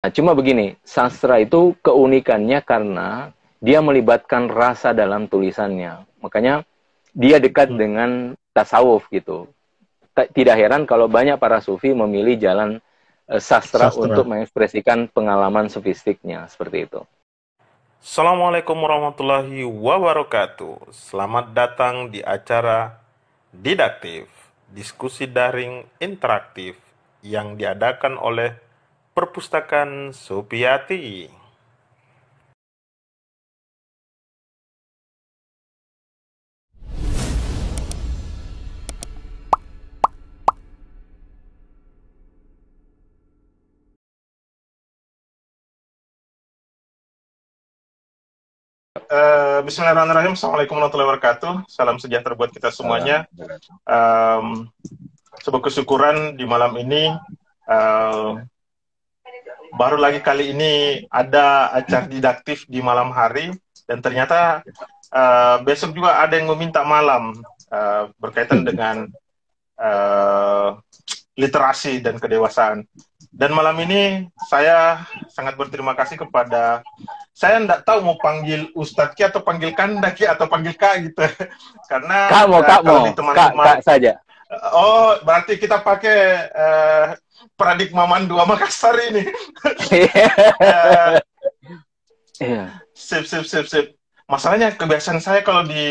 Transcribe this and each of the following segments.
Nah, cuma begini, sastra itu keunikannya karena dia melibatkan rasa dalam tulisannya. Makanya dia dekat dengan tasawuf gitu. Tidak heran kalau banyak para sufi memilih jalan sastra untuk Sastra. mengekspresikan pengalaman sofistiknya, seperti itu. Assalamualaikum warahmatullahi wabarakatuh. Selamat datang di acara Didaktif, diskusi daring interaktif yang diadakan oleh Perpustakaan Supiati. Bismillahirrahmanirrahim. Assalamualaikum warahmatullahi wabarakatuh. Salam sejahtera buat kita semuanya. Sebuah kesyukuran di malam ini. Baru lagi kali ini ada acara didaktif di malam hari, dan ternyata besok juga ada yang meminta malam berkaitan dengan literasi dan kedewasaan. Dan malam ini saya sangat berterima kasih kepada, saya enggak tahu mau panggil Ustadz Ki atau panggil Kanda Ki atau panggil Kak gitu. Karena kalau di teman-teman Kak saja. Oh, berarti kita pakai paradigma Mandua Makassar ini. Sip. Masalahnya kebiasaan saya kalau di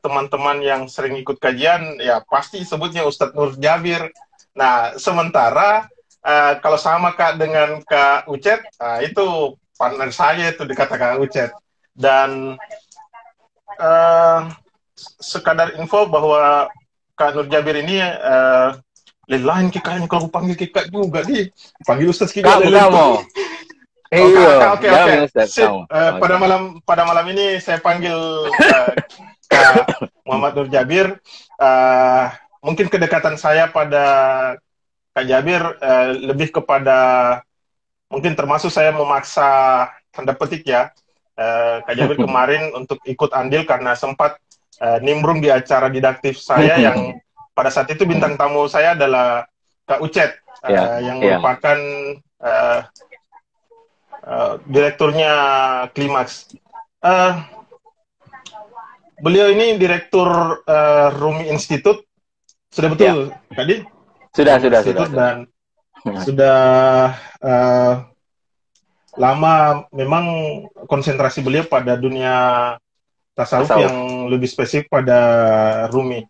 teman-teman yang sering ikut kajian ya pasti sebutnya Ustadz Nur Jabir. Nah, sementara kalau sama Kak dengan Kak Ucet, itu partner saya itu dikatakan Kak Ucet. Dan sekadar info bahwa Kak Nur Jabir ini lain kayaknya kalau panggil Kak juga di panggil Ustaz Ki kamu. Oke. Pada malam ini saya panggil Kak Muhammad Nur Jabir. Mungkin kedekatan saya pada Kak Jabir lebih kepada, mungkin termasuk saya memaksa tanda petik ya Kak Jabir kemarin untuk ikut andil karena sempat nimbrung di acara didaktif saya yang pada saat itu bintang tamu saya adalah Kak Ucet yang merupakan direkturnya Klimaks. Beliau ini direktur Rumi Institute, sudah betul Kak Di? Sudah. Dan sudah lama memang konsentrasi beliau pada dunia tasawuf yang lebih spesifik pada Rumi.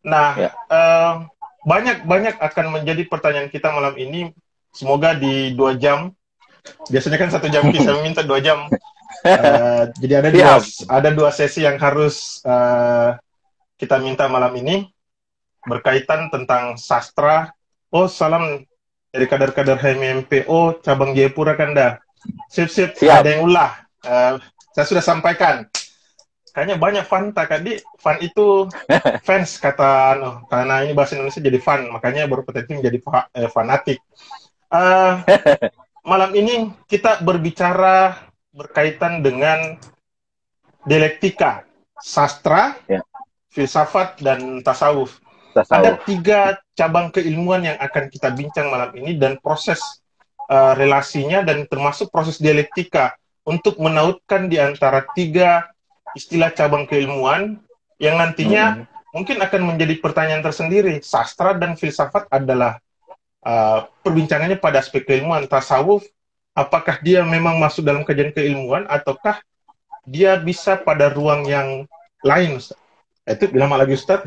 Nah, banyak akan menjadi pertanyaan kita malam ini. Semoga di 2 jam. Biasanya kan 1 jam, saya minta 2 jam. Jadi ada dua sesi yang harus kita minta malam ini berkaitan tentang sastra. Oh, salam dari kader-kader HMMPO cabang Jayapura Kanda. Sip. Ada yang ulah. Saya sudah sampaikan. Kayaknya banyak fan tadi. Fan itu fans kata karena ini bahasa Indonesia jadi fan, makanya berpotensi menjadi fanatik. Malam ini kita berbicara berkaitan dengan dialektika, sastra, filsafat, dan tasawuf. Ada 3 cabang keilmuan yang akan kita bincang malam ini, dan proses relasinya dan termasuk proses dialektika untuk menautkan di antara 3 istilah cabang keilmuan yang nantinya mungkin akan menjadi pertanyaan tersendiri. Sastra dan filsafat adalah perbincangannya pada aspek keilmuan. Tasawuf, apakah dia memang masuk dalam kajian keilmuan ataukah dia bisa pada ruang yang lain, Ustaz? Itu lama lagi, Ustaz.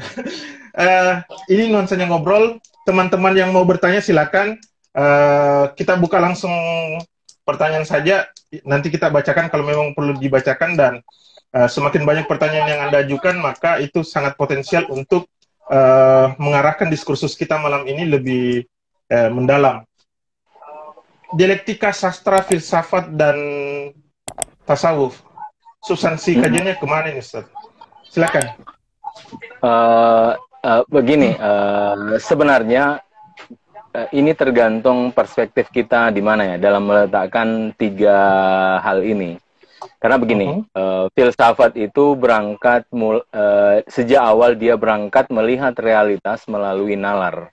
Ini nuansanya ngobrol. Teman-teman yang mau bertanya silakan. Kita buka langsung pertanyaan saja. Nanti kita bacakan kalau memang perlu dibacakan, dan semakin banyak pertanyaan yang Anda ajukan, maka itu sangat potensial untuk mengarahkan diskursus kita malam ini lebih mendalam. Dialektika, sastra, filsafat, dan tasawuf. Substansi kajiannya kemana nih, Ustaz? Silakan. Begini, sebenarnya ini tergantung perspektif kita di mana ya dalam meletakkan 3 hal ini. Karena begini, filsafat itu berangkat sejak awal dia berangkat melihat realitas melalui nalar.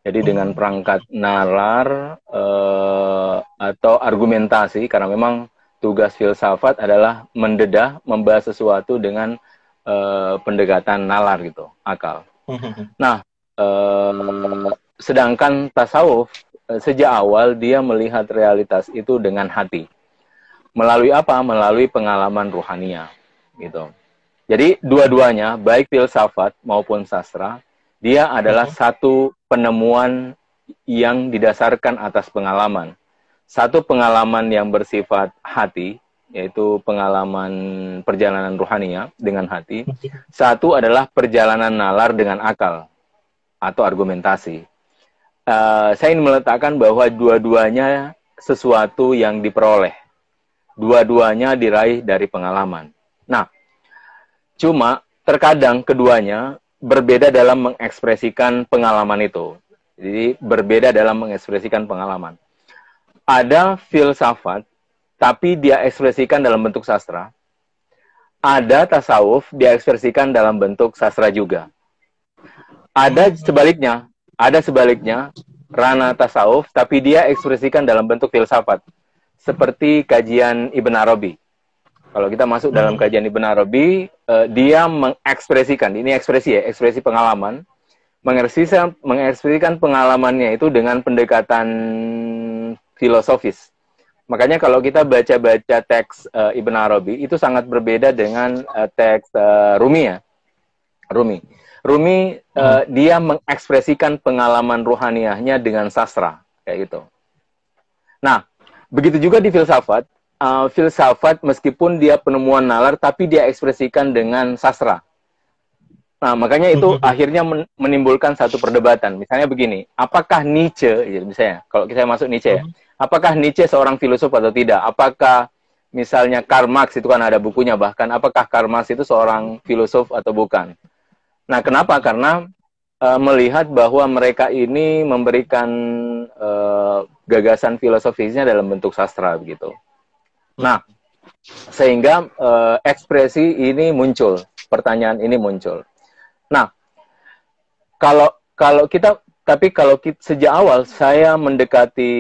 Jadi dengan perangkat nalar atau argumentasi, karena memang tugas filsafat adalah mendedah, membahas sesuatu dengan pendekatan nalar gitu, akal. Nah, sedangkan tasawuf sejak awal dia melihat realitas itu dengan hati. Melalui apa? Melalui pengalaman ruhania, gitu. Jadi dua-duanya, baik filsafat maupun sastra, dia adalah satu penemuan yang didasarkan atas pengalaman. Satu pengalaman yang bersifat hati, yaitu pengalaman perjalanan ruhania dengan hati. Satu adalah perjalanan nalar dengan akal atau argumentasi. Saya ingin meletakkan bahwa dua-duanya sesuatu yang diperoleh. Dua-duanya diraih dari pengalaman. Nah, cuma terkadang keduanya berbeda dalam mengekspresikan pengalaman itu. Jadi berbeda dalam mengekspresikan pengalaman. Ada filsafat, tapi dia ekspresikan dalam bentuk sastra. Ada tasawuf, dia ekspresikan dalam bentuk sastra juga. Ada sebaliknya, ranah tasawuf, tapi dia ekspresikan dalam bentuk filsafat. Seperti kajian Ibn Arabi. Kalau kita masuk dalam kajian Ibn Arabi, dia mengekspresikan, ini ekspresi pengalaman, mengekspresikan pengalamannya itu dengan pendekatan filosofis. Makanya kalau kita baca-baca teks Ibn Arabi, itu sangat berbeda dengan teks Rumi ya. Rumi dia mengekspresikan pengalaman ruhaniahnya dengan sastra, kayak gitu. Nah, begitu juga di filsafat. Filsafat meskipun dia penemuan nalar, tapi dia ekspresikan dengan sastra. Nah, makanya itu akhirnya menimbulkan satu perdebatan. Misalnya begini, apakah Nietzsche, misalnya, kalau kita masuk Nietzsche ya, apakah Nietzsche seorang filosof atau tidak? Apakah misalnya Karl Marx, itu kan ada bukunya bahkan, apakah Karl Marx itu seorang filosof atau bukan? Nah, kenapa? Karena melihat bahwa mereka ini memberikan gagasan filosofisnya dalam bentuk sastra, begitu. Nah, sehingga ekspresi ini muncul, pertanyaan ini muncul. Nah, kalau kita sejak awal saya mendekati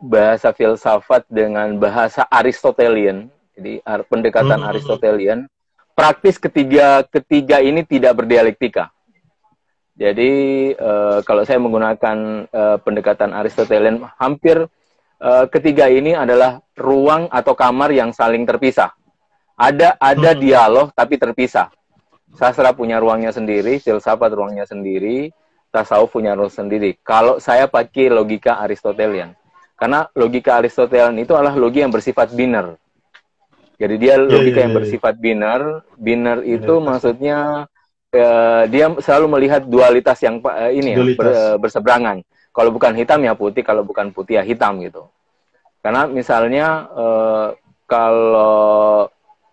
bahasa filsafat dengan bahasa Aristotelian, jadi pendekatan Aristotelian, praktis ketiga ini tidak berdialektika. Jadi kalau saya menggunakan pendekatan Aristotelian, hampir ketiga ini adalah ruang atau kamar yang saling terpisah. Ada dialog tapi terpisah. Sastra punya ruangnya sendiri, filsafat ruangnya sendiri, tasawuf punya ruang sendiri. Kalau saya pakai logika Aristotelian, karena logika Aristotelian itu adalah logika yang bersifat biner. Jadi dia logika yang bersifat biner. Biner itu maksudnya dia selalu melihat dualitas yang berseberangan. Kalau bukan hitam ya putih, kalau bukan putih ya hitam gitu. Karena misalnya kalau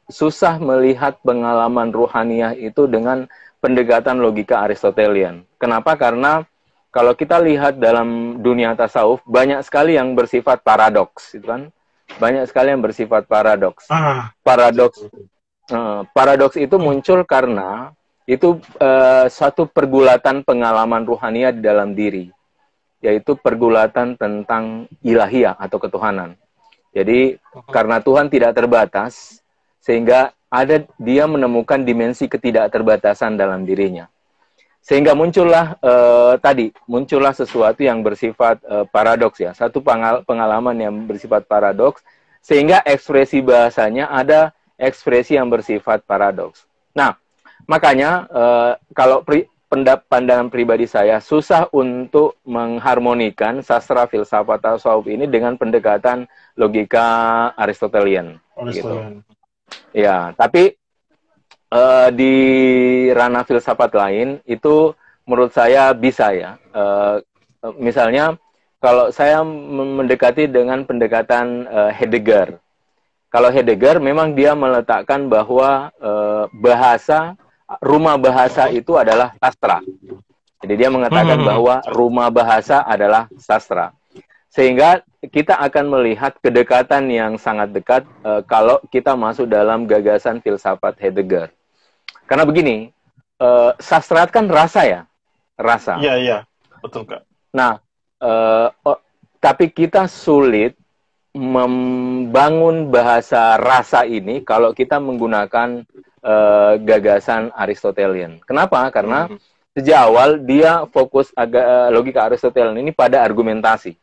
susah melihat pengalaman ruhaniah itu dengan pendekatan logika Aristotelian. Kenapa? Karena kalau kita lihat dalam dunia tasawuf banyak sekali yang bersifat paradoks, gitu kan? Banyak sekali yang bersifat paradoks. Paradoks itu muncul karena itu suatu pergulatan pengalaman ruhania di dalam diri, yaitu pergulatan tentang ilahiyah atau ketuhanan. Jadi karena Tuhan tidak terbatas, sehingga dia menemukan dimensi ketidakterbatasan dalam dirinya. Sehingga muncullah sesuatu yang bersifat paradoks ya, satu pengalaman yang bersifat paradoks, sehingga ekspresi bahasanya ada ekspresi yang bersifat paradoks. Nah, makanya kalau pandangan pribadi saya susah untuk mengharmonikan sastra filsafat tasawuf ini dengan pendekatan logika Aristotelian. Gitu. Ya, tapi di ranah filsafat lain itu menurut saya bisa ya. Misalnya kalau saya mendekati dengan pendekatan Heidegger. Kalau Heidegger memang dia meletakkan bahwa rumah bahasa itu adalah sastra. Jadi dia mengatakan bahwa rumah bahasa adalah sastra. Sehingga kita akan melihat kedekatan yang sangat dekat kalau kita masuk dalam gagasan filsafat Heidegger. Karena begini, sastra kan rasa ya, rasa. Iya, betul Kak. Nah, tapi kita sulit membangun bahasa rasa ini kalau kita menggunakan gagasan Aristotelian. Kenapa? Karena sejak awal dia fokus logika Aristotelian ini pada argumentasi.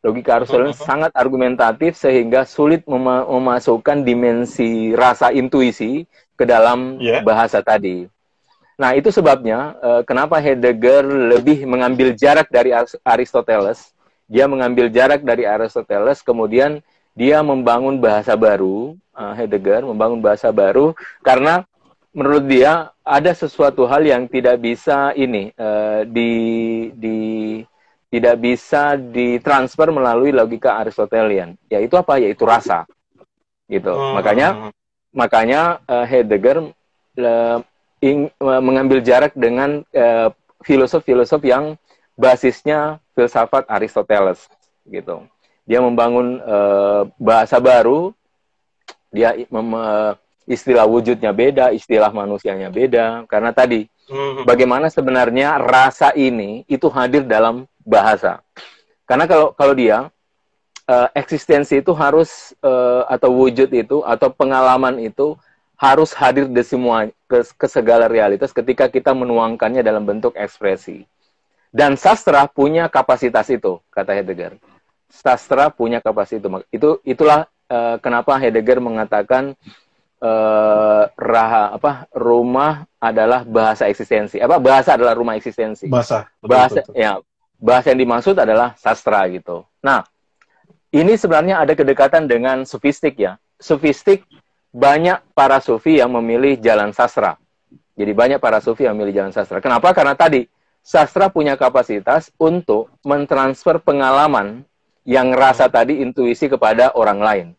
Logika Aristotelian sangat argumentatif sehingga sulit memasukkan dimensi rasa intuisi ke dalam bahasa tadi. Nah, itu sebabnya kenapa Heidegger lebih mengambil jarak dari Aristoteles. Dia mengambil jarak dari Aristoteles, kemudian dia membangun bahasa baru, Heidegger membangun bahasa baru, karena menurut dia ada sesuatu hal yang tidak bisa tidak bisa ditransfer melalui logika Aristotelian. Yaitu apa? Yaitu rasa. Gitu. Makanya Heidegger mengambil jarak dengan filosof-filosof yang basisnya filsafat Aristoteles, gitu. Dia membangun bahasa baru, dia istilah wujudnya beda, istilah manusianya beda, karena tadi bagaimana sebenarnya rasa ini itu hadir dalam bahasa. Karena kalau dia eksistensi itu harus atau wujud itu atau pengalaman itu harus hadir di semua ke segala realitas ketika kita menuangkannya dalam bentuk ekspresi. Dan sastra punya kapasitas itu, kata Heidegger. Sastra punya kapasitas itu. Itulah kenapa Heidegger mengatakan rumah adalah bahasa eksistensi. Bahasa adalah rumah eksistensi. Betul. Ya, bahasa yang dimaksud adalah sastra gitu. Nah, ini sebenarnya ada kedekatan dengan sofistik ya. Sofistik banyak para sufi yang memilih jalan sastra. Jadi banyak para sufi yang memilih jalan sastra. Kenapa? Karena tadi sastra punya kapasitas untuk mentransfer pengalaman yang rasa tadi intuisi kepada orang lain.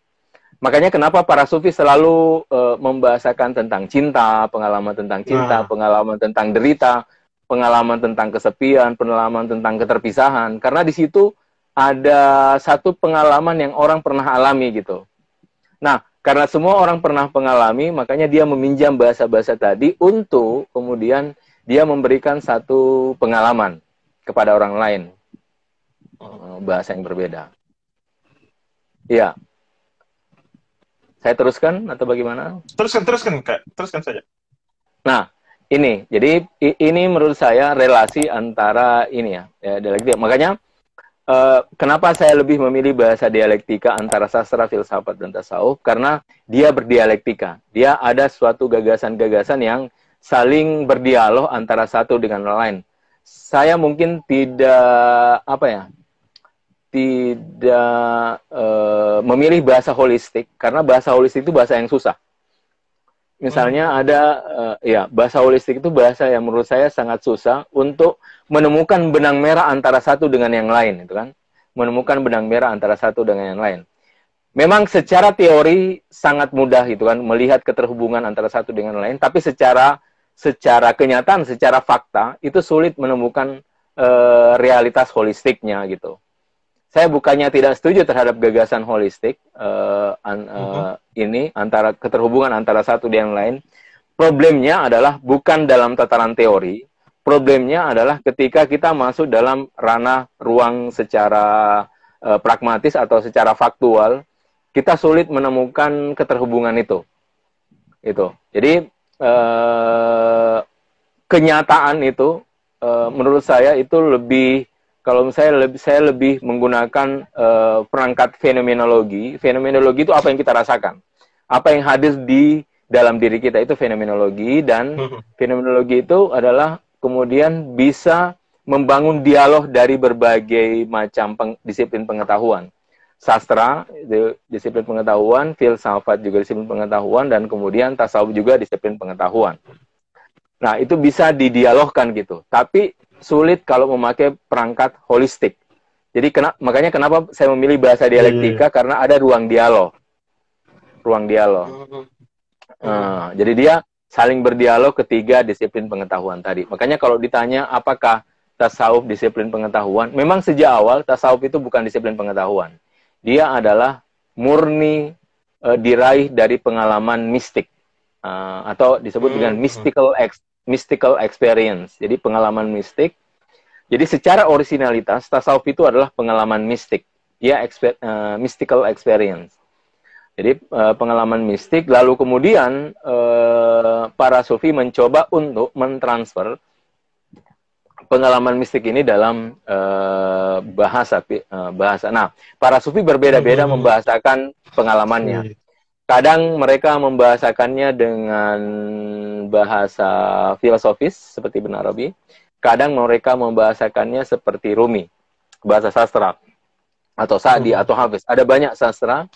Makanya kenapa para sufi selalu membahasakan tentang cinta, pengalaman tentang cinta, pengalaman tentang derita, pengalaman tentang kesepian, pengalaman tentang keterpisahan. Karena di situ ada satu pengalaman yang orang pernah alami gitu. Nah, karena semua orang pernah mengalami, makanya dia meminjam bahasa-bahasa tadi untuk kemudian dia memberikan satu pengalaman kepada orang lain. Bahasa yang berbeda. Iya. Saya teruskan atau bagaimana? Teruskan, Kak. Teruskan saja. Nah, jadi ini menurut saya relasi antara ini ya dialektika. Makanya kenapa saya lebih memilih bahasa dialektika antara sastra, filsafat, dan tasawuf? Karena dia berdialektika. Dia ada suatu gagasan-gagasan yang saling berdialog antara satu dengan lain. Saya mungkin tidak memilih bahasa holistik, karena bahasa holistik itu bahasa yang susah. Misalnya bahasa holistik itu bahasa yang menurut saya sangat susah untuk menemukan benang merah antara satu dengan yang lain, itu kan? Menemukan benang merah antara satu dengan yang lain. Memang secara teori sangat mudah itu kan, melihat keterhubungan antara satu dengan yang lain, tapi secara kenyataan, secara fakta itu sulit menemukan realitas holistiknya gitu. Saya bukannya tidak setuju terhadap gagasan holistik ini antara keterhubungan antara satu dan yang lain. Problemnya adalah bukan dalam tataran teori. Problemnya adalah ketika kita masuk dalam ranah ruang secara pragmatis atau secara faktual, kita sulit menemukan keterhubungan itu. Jadi kenyataan itu menurut saya itu lebih, kalau saya lebih menggunakan perangkat fenomenologi. Fenomenologi itu apa yang kita rasakan, apa yang hadir di dalam diri kita, itu fenomenologi. Dan fenomenologi itu adalah kemudian bisa membangun dialog dari berbagai macam disiplin pengetahuan. Sastra, disiplin pengetahuan, filsafat juga disiplin pengetahuan, dan kemudian tasawuf juga disiplin pengetahuan. Nah, itu bisa didialogkan gitu. Tapi sulit kalau memakai perangkat holistik. Jadi makanya kenapa saya memilih bahasa dialektika, karena ada ruang dialog. Jadi dia saling berdialog ketiga disiplin pengetahuan tadi. Makanya kalau ditanya apakah tasawuf disiplin pengetahuan, memang sejak awal tasawuf itu bukan disiplin pengetahuan. Dia adalah murni diraih dari pengalaman mistik, atau disebut dengan mystical experience. Jadi pengalaman mistik. Jadi secara originalitas, tasawuf itu adalah pengalaman mistik, ya, mystical experience. Jadi pengalaman mistik, lalu kemudian para sufi mencoba untuk mentransfer pengalaman mistik ini dalam bahasa. Nah, para sufi berbeda-beda membahasakan pengalamannya. Kadang mereka membahasakannya dengan bahasa filosofis seperti Ibn Arabi. Kadang mereka membahasakannya seperti Rumi, bahasa sastra, atau Sa'di atau Hafiz. Ada banyak sastra.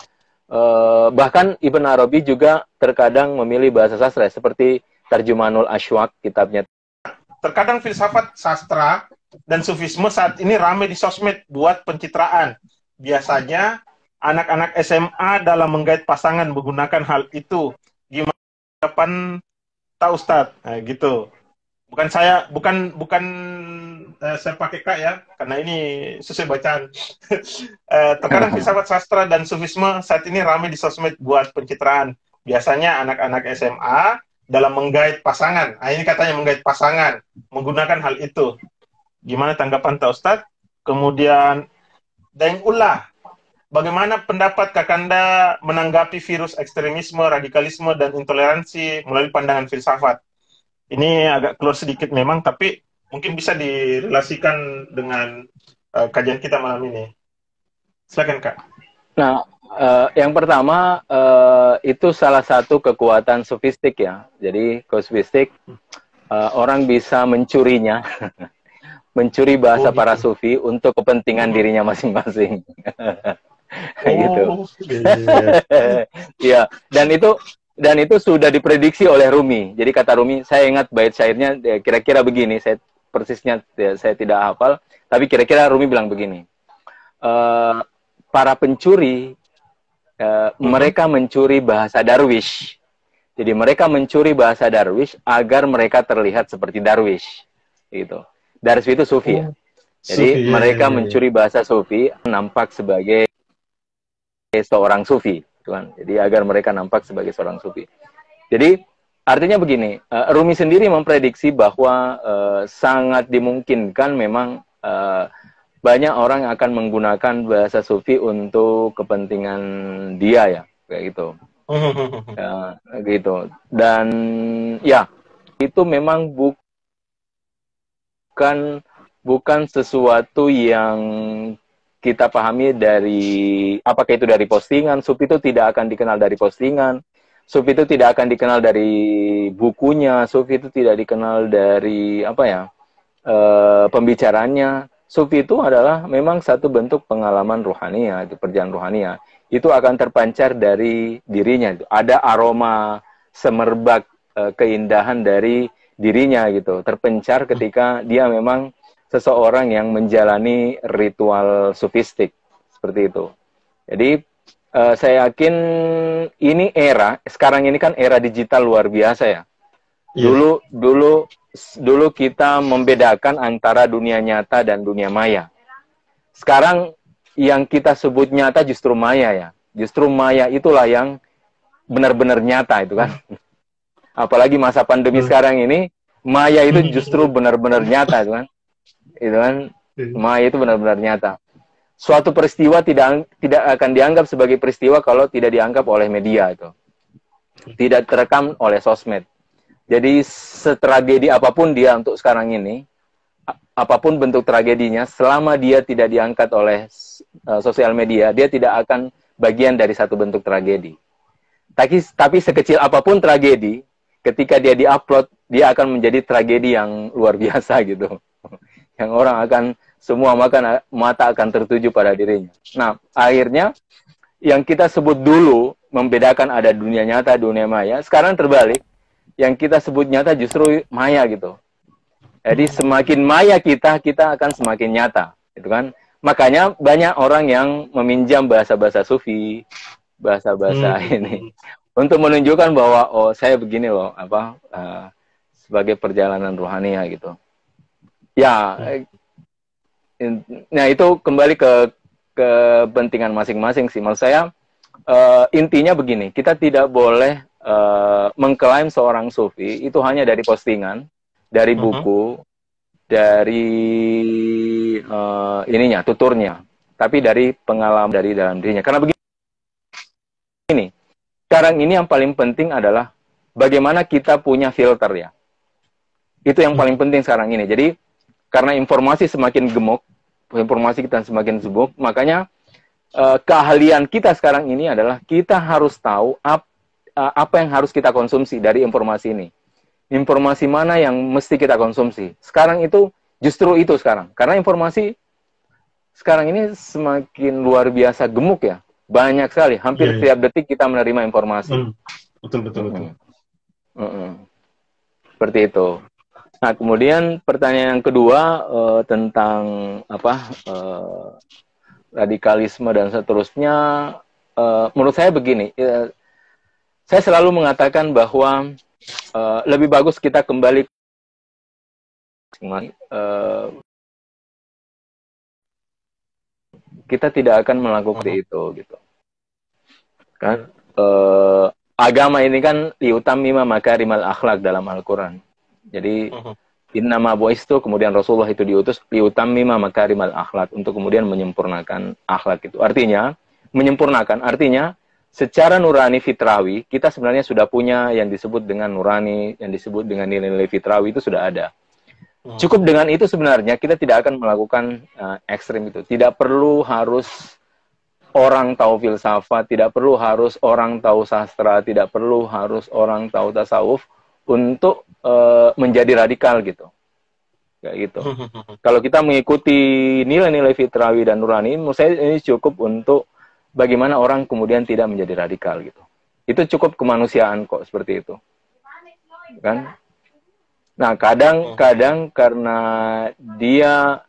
Bahkan Ibn Arabi juga terkadang memilih bahasa sastra seperti Tarjumanul Ashwaq, kitabnya. Terkadang filsafat sastra dan sufisme saat ini ramai di sosmed buat pencitraan. Biasanya anak-anak SMA dalam menggait pasangan menggunakan hal itu. Gimana tanggapan Pak Ustadz? Nah, gitu. Bukan saya pakai Kak ya, karena ini sesuai bacaan. Terkadang filsafat sastra dan sufisme saat ini ramai di sosmed buat pencitraan. Biasanya anak-anak SMA dalam menggait pasangan. Nah, ini katanya menggait pasangan, menggunakan hal itu. Gimana tanggapan Pak Ustadz? Kemudian Daeng Ullah. Bagaimana pendapat Kakanda menanggapi virus ekstremisme, radikalisme, dan intoleransi melalui pandangan filsafat? Ini agak keluar sedikit memang, tapi mungkin bisa direlasikan dengan kajian kita malam ini. Silakan, Kak. Nah, yang pertama, itu salah satu kekuatan sofistik ya. Jadi, sofistik, orang bisa mencurinya, mencuri bahasa para sufi untuk kepentingan dirinya masing-masing. Gitu. Ya, dan itu sudah diprediksi oleh Rumi. Jadi kata Rumi, saya ingat bait syairnya kira-kira begini, persisnya saya tidak hafal, tapi kira-kira Rumi bilang begini. Para pencuri mereka mencuri bahasa Darwish. Jadi mereka mencuri bahasa Darwish agar mereka terlihat seperti Darwish. Gitu. Darwish itu sufi ya. Jadi mereka mencuri bahasa sufi nampak sebagai seorang sufi, kan? Jadi agar mereka nampak sebagai seorang sufi. Jadi artinya begini, Rumi sendiri memprediksi bahwa sangat dimungkinkan memang banyak orang akan menggunakan bahasa sufi untuk kepentingan dia ya, kayak gitu. Gitu. Dan ya, itu memang bukan sesuatu yang kita pahami dari, apakah itu dari postingan. Sufi itu tidak akan dikenal dari postingan. Sufi itu tidak akan dikenal dari bukunya. Sufi itu tidak dikenal dari pembicaranya. Sufi itu adalah memang satu bentuk pengalaman ruhania, itu perjalanan ruhania. Itu akan terpancar dari dirinya. Ada aroma semerbak keindahan dari dirinya gitu. Terpencar ketika dia memang seseorang yang menjalani ritual sufistik seperti itu. Jadi saya yakin ini sekarang ini kan era digital luar biasa ya. Yeah. Dulu kita membedakan antara dunia nyata dan dunia maya. Sekarang yang kita sebut nyata justru maya ya. Justru maya itulah yang benar-benar nyata itu kan. Apalagi masa pandemi sekarang ini, maya itu justru benar-benar nyata itu kan. Itu kan, maya itu benar-benar nyata. Suatu peristiwa tidak akan dianggap sebagai peristiwa kalau tidak dianggap oleh media itu. Tidak terekam oleh sosmed. Jadi setragedi apapun dia untuk sekarang ini, apapun bentuk tragedinya, selama dia tidak diangkat oleh sosial media, dia tidak akan bagian dari satu bentuk tragedi. Tapi sekecil apapun tragedi, ketika dia diupload, dia akan menjadi tragedi yang luar biasa gitu. Yang orang akan, semua mata akan tertuju pada dirinya. Nah, akhirnya yang kita sebut dulu membedakan ada dunia nyata, dunia maya, sekarang terbalik. Yang kita sebut nyata justru maya gitu. Jadi semakin maya kita akan semakin nyata, gitu kan? Makanya banyak orang yang meminjam bahasa-bahasa sufi, bahasa-bahasa ini untuk menunjukkan bahwa oh saya begini loh, sebagai perjalanan rohania gitu. Ya, nah itu kembali ke kepentingan masing-masing sih. Maksud saya intinya begini, kita tidak boleh mengklaim seorang sufi itu hanya dari postingan, dari buku, dari ininya, tuturnya, tapi dari pengalaman dari dalam dirinya. Karena begini, sekarang ini yang paling penting adalah bagaimana kita punya filter ya. Itu yang paling penting sekarang ini. Jadi karena informasi semakin gemuk, informasi kita semakin gemuk, makanya keahlian kita sekarang ini adalah kita harus tahu apa yang harus kita konsumsi dari informasi ini. Informasi mana yang mesti kita konsumsi. Sekarang itu justru itu sekarang. Karena informasi sekarang ini semakin luar biasa gemuk ya. Banyak sekali. Hampir tiap detik kita menerima informasi. Betul. Seperti itu. Nah, kemudian pertanyaan yang kedua tentang radikalisme dan seterusnya. Menurut saya begini. Saya selalu mengatakan bahwa lebih bagus kita kembali kita tidak akan melakukan itu gitu kan. Agama ini kan liutammima makarimal akhlak dalam Al-Quran. Jadi innama bu'istu, kemudian Rasulullah itu diutus liutammima makarimal akhlak, untuk kemudian menyempurnakan akhlak itu. Artinya menyempurnakan artinya secara nurani fitrawi, kita sebenarnya sudah punya yang disebut dengan nurani, yang disebut dengan nilai-nilai fitrawi itu sudah ada. Cukup dengan itu sebenarnya kita tidak akan melakukan ekstrim itu. Tidak perlu harus orang tahu filsafat, tidak perlu harus orang tahu sastra, tidak perlu harus orang tahu tasawuf untuk menjadi radikal gitu. Kayak gitu. Kalau kita mengikuti nilai-nilai fitrawi dan nurani, menurut saya ini cukup untuk bagaimana orang kemudian tidak menjadi radikal gitu. Itu cukup kemanusiaan kok seperti itu. Kan? Nah, kadang karena dia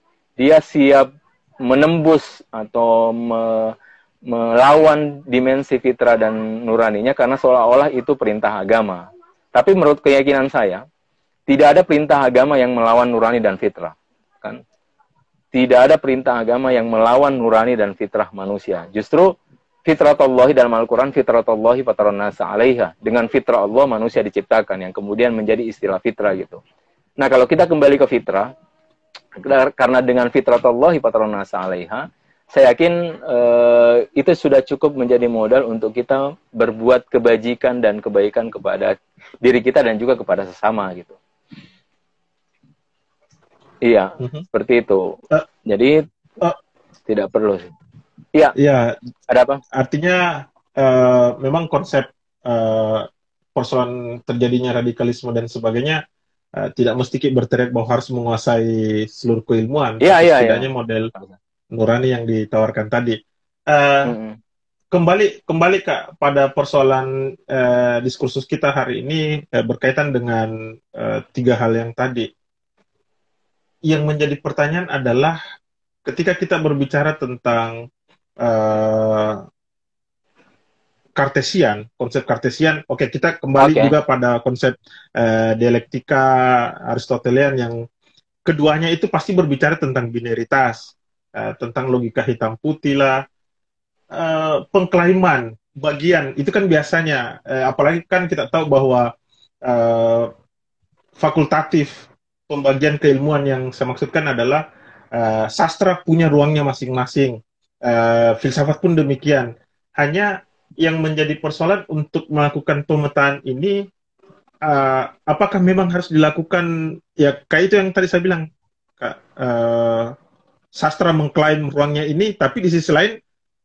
siap menembus atau melawan dimensi fitrah dan nuraninya karena seolah-olah itu perintah agama. Tapi menurut keyakinan saya, tidak ada perintah agama yang melawan nurani dan fitrah, kan? Tidak ada perintah agama yang melawan nurani dan fitrah manusia. Justru fitratullahi dalam Al-Quran, fitratullahi fataran nasa 'alaiha. Dengan fitrah Allah manusia diciptakan, yang kemudian menjadi istilah fitrah gitu. Nah, kalau kita kembali ke fitrah, karena dengan fitratullahi fataran nasa 'alaiha, saya yakin itu sudah cukup menjadi modal untuk kita berbuat kebajikan dan kebaikan kepada diri kita dan juga kepada sesama gitu. Iya, seperti itu. Jadi tidak perlu sih. Iya. Iya. Ada apa? Artinya memang konsep persoalan terjadinya radikalisme dan sebagainya tidak mesti berteriak bahwa harus menguasai seluruh keilmuan. Iya. Setidaknya model nurani yang ditawarkan tadi. Kembali Kak pada persoalan diskursus kita hari ini berkaitan dengan 3 hal yang tadi. Yang menjadi pertanyaan adalah ketika kita berbicara tentang Kartesian, konsep Kartesian, oke, kita kembali juga pada konsep dialektika Aristotelian yang keduanya itu pasti berbicara tentang binaritas, tentang logika hitam putih lah, pengklaiman bagian itu kan biasanya, apalagi kan kita tahu bahwa fakultatif pembagian keilmuan yang saya maksudkan adalah sastra punya ruangnya masing-masing, filsafat pun demikian. Hanya yang menjadi persoalan untuk melakukan pemetaan ini, apakah memang harus dilakukan, ya kayak itu yang tadi saya bilang, Kak, sastra mengklaim ruangnya ini, tapi di sisi lain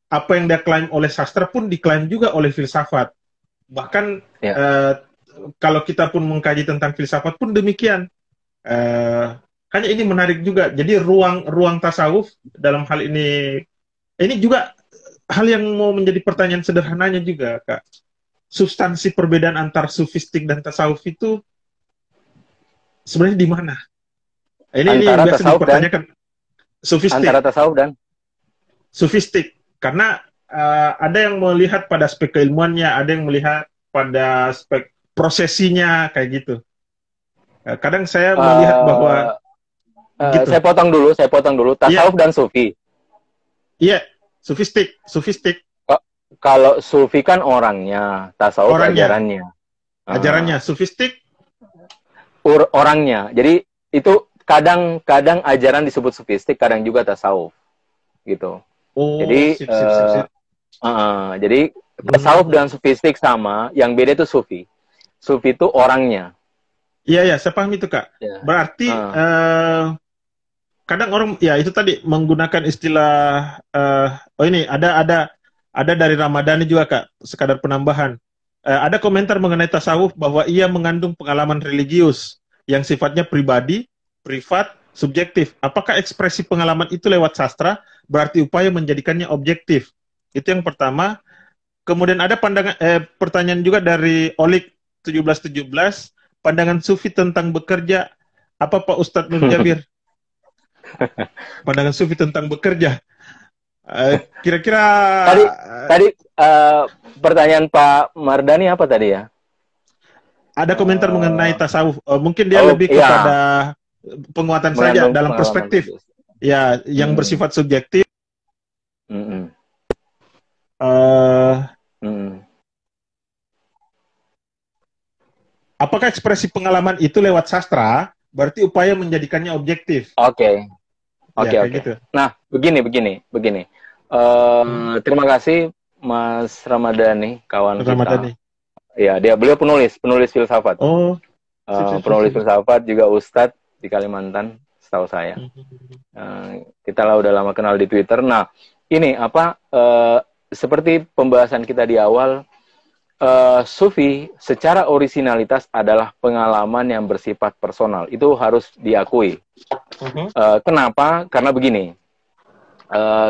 apa yang dia klaim oleh sastra pun diklaim juga oleh filsafat. Bahkan kalau kita pun mengkaji tentang filsafat pun demikian. Hanya ini menarik juga. Jadi ruang tasawuf dalam hal ini juga hal yang mau menjadi pertanyaan sederhananya juga, Kak. Substansi perbedaan antar sufistik dan tasawuf itu sebenarnya di mana? Ini yang biasa dipertanyakan. Sufistik. Antara tasawuf dan sufistik. Karena ada yang melihat pada aspek keilmuannya, ada yang melihat pada aspek prosesinya, kayak gitu. Kadang saya melihat bahwa gitu. Saya potong dulu. Tasawuf dan sufi. Iya, sufistik. Kalau sufi kan orangnya, tasawuf ajarannya. Ajarannya, sufistik orangnya. Jadi itu kadang ajaran disebut sufistik, kadang juga tasawuf gitu. Oh, jadi sip. Jadi tasawuf dan sufistik sama, yang beda itu sufi. Sufi itu orangnya. Iya, saya paham itu, Kak. Ya. Berarti kadang orang ya itu tadi menggunakan istilah ini ada dari Ramadhani juga, Kak, sekadar penambahan. Ada komentar mengenai tasawuf bahwa ia mengandung pengalaman religius yang sifatnya pribadi, privat, subjektif. Apakah ekspresi pengalaman itu lewat sastra berarti upaya menjadikannya objektif? Itu yang pertama. Kemudian ada pertanyaan juga dari Olik 1717, pandangan Sufi tentang bekerja. Apa Pak Ustadz Nur Jabir? Pandangan Sufi tentang bekerja. Kira-kira tadi pertanyaan Pak Mardani apa tadi ya? Ada komentar mengenai tasawuf. Mungkin dia lebih kepada penguatan saja dalam perspektif. Ya, yang bersifat subjektif. Apakah ekspresi pengalaman itu lewat sastra berarti upaya menjadikannya objektif? Oke. Gitu. Nah, begini. Terima kasih Mas Ramadhani, kawan kita. Ya, beliau penulis filsafat. Oh. Penulis filsafat, juga ustadz di Kalimantan, setahu saya. Kita lah udah lama kenal di Twitter. Nah, ini seperti pembahasan kita di awal, Sufi secara orisinalitas adalah pengalaman yang bersifat personal. Itu harus diakui. Kenapa? Karena begini,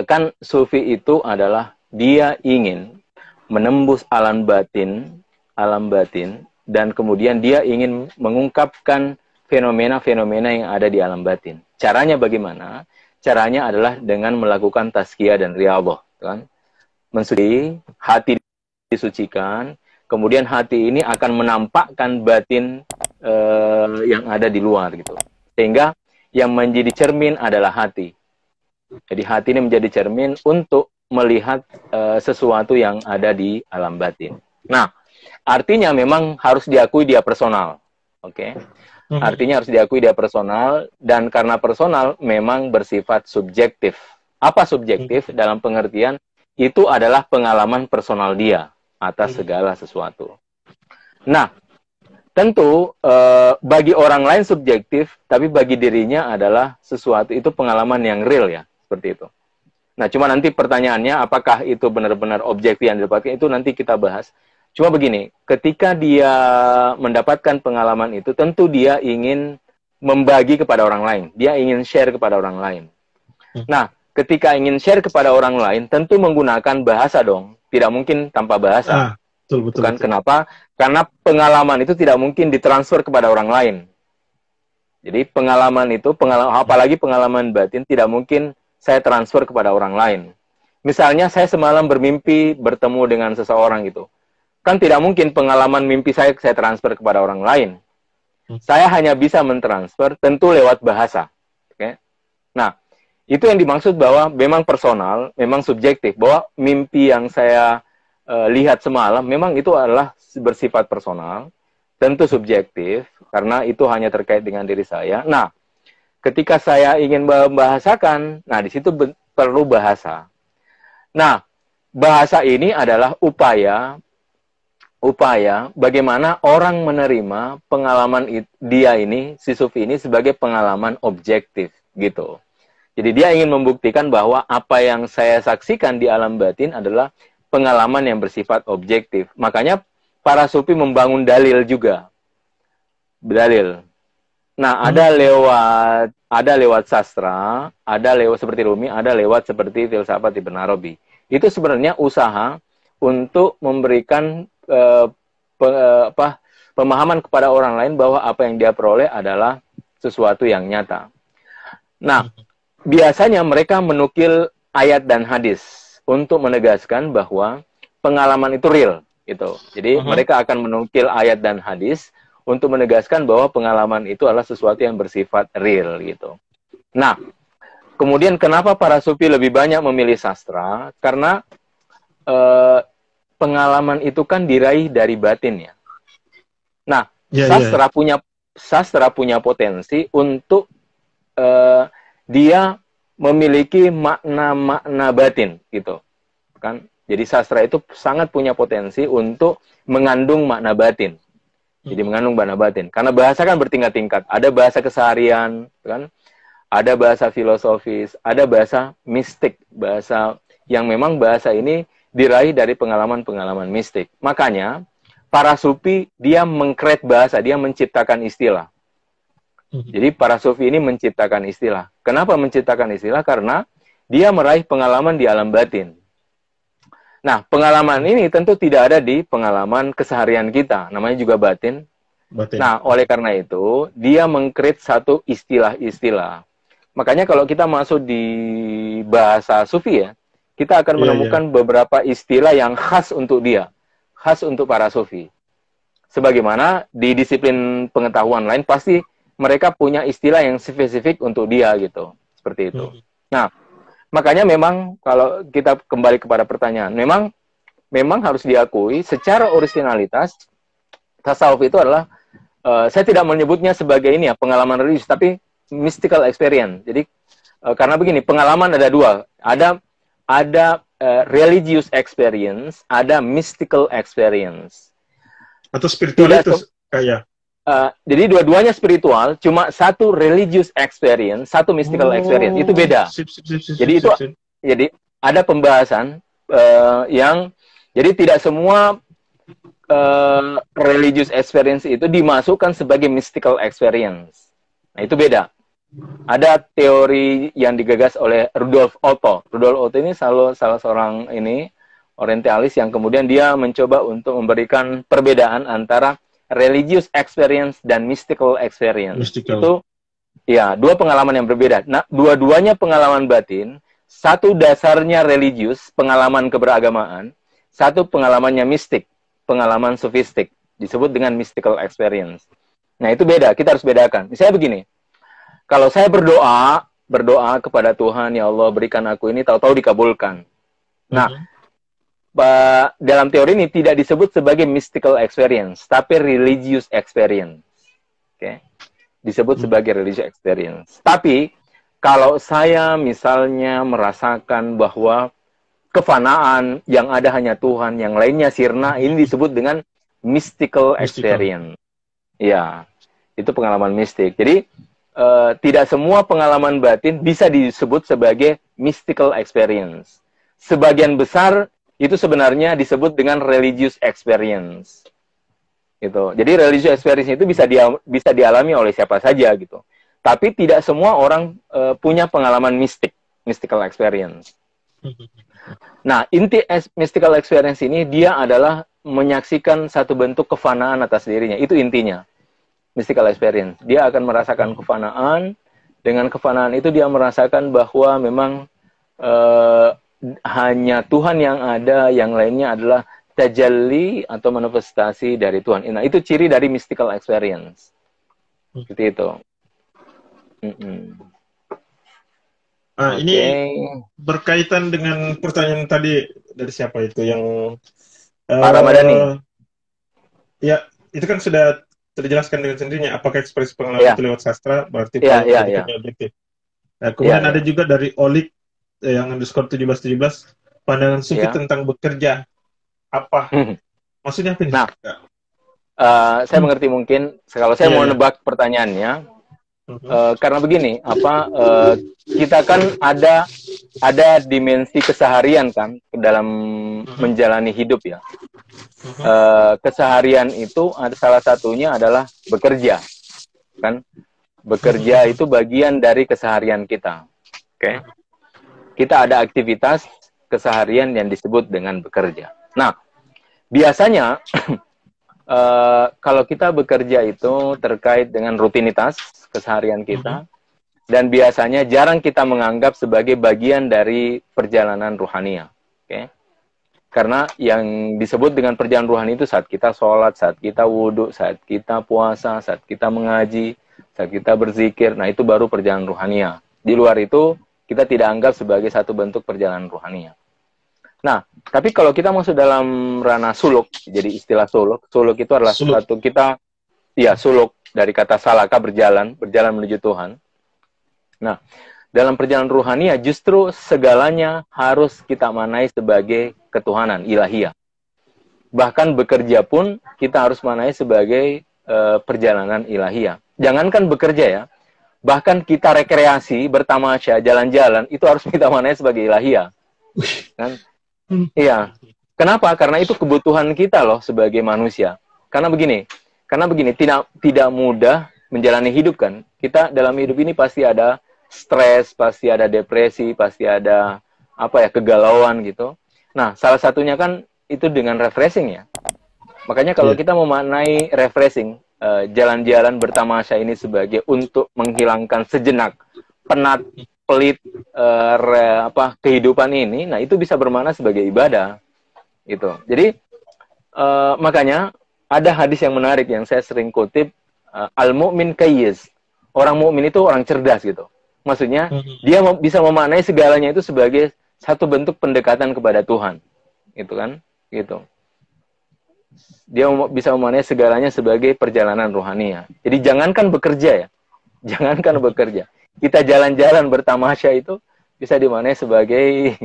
kan Sufi itu adalah dia ingin menembus alam batin, dan kemudian dia ingin mengungkapkan fenomena-fenomena yang ada di alam batin. Caranya bagaimana? Caranya adalah dengan melakukan tazkiyah dan riyadhah, kan? Mensuci, hati disucikan, kemudian hati ini akan menampakkan batin yang ada di luar gitu. Sehingga yang menjadi cermin adalah hati. Jadi hati ini menjadi cermin untuk melihat sesuatu yang ada di alam batin. Nah, artinya memang harus diakui dia personal. Oke. Artinya harus diakui dia personal, dan karena personal memang bersifat subjektif. Apa subjektif? Dalam pengertian itu adalah pengalaman personal dia atas segala sesuatu. Nah, tentu bagi orang lain subjektif, tapi bagi dirinya adalah sesuatu itu pengalaman yang real ya, seperti itu. Nah, cuma nanti pertanyaannya apakah itu benar-benar objektif yang didapatkan, itu nanti kita bahas. Cuma begini, ketika dia mendapatkan pengalaman itu, tentu dia ingin membagi kepada orang lain. Dia ingin share kepada orang lain. Nah, ketika ingin share kepada orang lain, tentu menggunakan bahasa dong. Tidak mungkin tanpa bahasa. Betul. Kenapa? Karena pengalaman itu tidak mungkin ditransfer kepada orang lain. Jadi pengalaman itu, apalagi pengalaman batin, tidak mungkin saya transfer kepada orang lain. Misalnya saya semalam bermimpi bertemu dengan seseorang gitu. Kan tidak mungkin pengalaman mimpi saya transfer kepada orang lain. Saya hanya bisa mentransfer tentu lewat bahasa. Oke? Nah, itu yang dimaksud bahwa memang personal, memang subjektif. Bahwa mimpi yang saya lihat semalam, memang itu adalah bersifat personal, tentu subjektif, karena itu hanya terkait dengan diri saya. Nah, ketika saya ingin membahasakan, nah di situ perlu bahasa. Nah, bahasa ini adalah upaya bagaimana orang menerima pengalaman dia ini, si Sufi ini, sebagai pengalaman objektif, gitu. Jadi dia ingin membuktikan bahwa apa yang saya saksikan di alam batin adalah pengalaman yang bersifat objektif. Makanya para Sufi membangun dalil juga. Dalil. Nah, ada lewat sastra, ada lewat seperti Rumi, ada lewat seperti filsafat Ibn Arabi. Itu sebenarnya usaha untuk memberikan pemahaman kepada orang lain bahwa apa yang dia peroleh adalah sesuatu yang nyata. Nah, biasanya mereka menukil ayat dan hadis untuk menegaskan bahwa pengalaman itu real, gitu. Jadi mereka akan menukil ayat dan hadis untuk menegaskan bahwa pengalaman itu adalah sesuatu yang bersifat real, gitu. Nah, kemudian kenapa para Sufi lebih banyak memilih sastra? Karena pengalaman itu kan diraih dari batin ya. Nah, sastra punya potensi untuk dia memiliki makna-makna batin gitu kan. Jadi sastra itu sangat punya potensi untuk mengandung makna batin. Jadi mengandung makna batin. Karena bahasa kan bertingkat-tingkat. Ada bahasa keseharian, kan? Ada bahasa filosofis, ada bahasa mistik, bahasa yang memang bahasa ini diraih dari pengalaman-pengalaman mistik. Makanya para sufi dia mengkreat bahasa, dia menciptakan istilah. Jadi para sufi ini menciptakan istilah. Kenapa menciptakan istilah? Karena dia meraih pengalaman di alam batin. Nah, pengalaman ini tentu tidak ada di pengalaman keseharian kita. Namanya juga batin. Nah, oleh karena itu, dia mengkreat satu istilah-istilah. Makanya kalau kita masuk di bahasa sufi ya, kita akan menemukan beberapa istilah yang khas untuk dia. Khas untuk para sufi. Sebagaimana di disiplin pengetahuan lain, pasti mereka punya istilah yang spesifik untuk dia gitu. Seperti itu. Nah, makanya memang kalau kita kembali kepada pertanyaan, memang harus diakui secara originalitas tasawuf itu adalah saya tidak menyebutnya sebagai ini ya pengalaman religius, tapi mystical experience. Jadi karena begini, pengalaman ada dua, ada religious experience, ada mystical experience. Atau spiritualitas kayak. Jadi dua-duanya spiritual, cuma satu religious experience, satu mystical experience, itu beda. Jadi ada pembahasan yang jadi tidak semua religious experience itu dimasukkan sebagai mystical experience. Nah, itu beda. Ada teori yang digagas oleh Rudolf Otto. Rudolf Otto ini salah seorang orientalis yang kemudian dia mencoba untuk memberikan perbedaan antara religious experience dan mystical experience. Itu ya, dua pengalaman yang berbeda. Nah, dua-duanya pengalaman batin, satu dasarnya religius, pengalaman keberagamaan, satu pengalamannya mistik, pengalaman sofistik, disebut dengan mystical experience. Nah, itu beda, kita harus bedakan. Misalnya begini, kalau saya berdoa kepada Tuhan, ya Allah berikan aku ini, tahu-tahu dikabulkan. Nah, dalam teori ini tidak disebut sebagai mystical experience, tapi religious experience. Oke. Disebut sebagai religious experience. Tapi kalau saya misalnya merasakan bahwa kefanaan yang ada hanya Tuhan, yang lainnya sirna, ini disebut dengan mystical experience. Ya, itu pengalaman mistik. Jadi tidak semua pengalaman batin bisa disebut sebagai mystical experience. Sebagian besar itu sebenarnya disebut dengan religious experience. Gitu. Jadi religious experience itu bisa dialami oleh siapa saja gitu. Tapi tidak semua orang punya pengalaman mystical experience. Nah, inti mystical experience ini dia adalah menyaksikan satu bentuk kefanaan atas dirinya. Itu intinya. Mystical experience. Dia akan merasakan kefanaan. Dengan kefanaan itu dia merasakan bahwa memang hanya Tuhan yang ada, yang lainnya adalah tajalli atau manifestasi dari Tuhan. Nah, itu ciri dari mystical experience. Seperti itu. Ini berkaitan dengan pertanyaan tadi dari siapa itu yang Pak Ramadhani. Ya, itu kan sudah terjelaskan dengan sendirinya. Apakah ekspresi pengalaman itu lewat sastra berarti objektif. Nah, kemudian ada juga dari Olik yang underscore 1717 pandangan sufi tentang bekerja apa maksudnya apa ini? Nah, saya mengerti mungkin kalau saya mau nebak pertanyaannya karena begini kita kan ada dimensi keseharian kan dalam menjalani hidup ya. Keseharian itu salah satunya adalah bekerja kan. Bekerja itu bagian dari keseharian kita. Oke. Kita ada aktivitas keseharian yang disebut dengan bekerja. Nah, biasanya kalau kita bekerja itu terkait dengan rutinitas keseharian kita, dan biasanya jarang kita menganggap sebagai bagian dari perjalanan ruhania. Okay? Karena yang disebut dengan perjalanan ruhani itu saat kita sholat, saat kita wudhu, saat kita puasa, saat kita mengaji, saat kita berzikir, nah itu baru perjalanan ruhania. Di luar itu, kita tidak anggap sebagai satu bentuk perjalanan ruhania. Nah, tapi kalau kita masuk dalam ranah suluk, jadi istilah suluk itu adalah satu kita, suluk dari kata salaka berjalan menuju Tuhan. Nah, dalam perjalanan ruhania justru segalanya harus kita manai sebagai ketuhanan, ilahiyah. Bahkan bekerja pun kita harus manai sebagai perjalanan ilahiyah. Jangankan bekerja ya, bahkan kita rekreasi, bertamasya, jalan-jalan, itu harus kita manai sebagai ilahiyah. Kan? Iya. Kenapa? Karena itu kebutuhan kita loh sebagai manusia. Karena begini, tidak mudah menjalani hidup kan. Kita dalam hidup ini pasti ada stres, pasti ada depresi, pasti ada kegalauan gitu. Nah, salah satunya kan itu dengan refreshing ya. Makanya kalau kita memaknai refreshing, jalan-jalan bertamasya ini sebagai untuk menghilangkan sejenak penat, pelit, kehidupan ini, nah itu bisa bermakna sebagai ibadah. Gitu. Jadi, makanya ada hadis yang menarik yang saya sering kutip, al-mu'min kayyiz. Orang mukmin itu orang cerdas gitu. Maksudnya, dia bisa memaknai segalanya itu sebagai satu bentuk pendekatan kepada Tuhan. Gitu kan? Gitu. Dia bisa memaknai segalanya sebagai perjalanan rohania. Jadi jangankan bekerja ya. Jangankan bekerja. Kita jalan-jalan bertamasya itu bisa dimaknai sebagai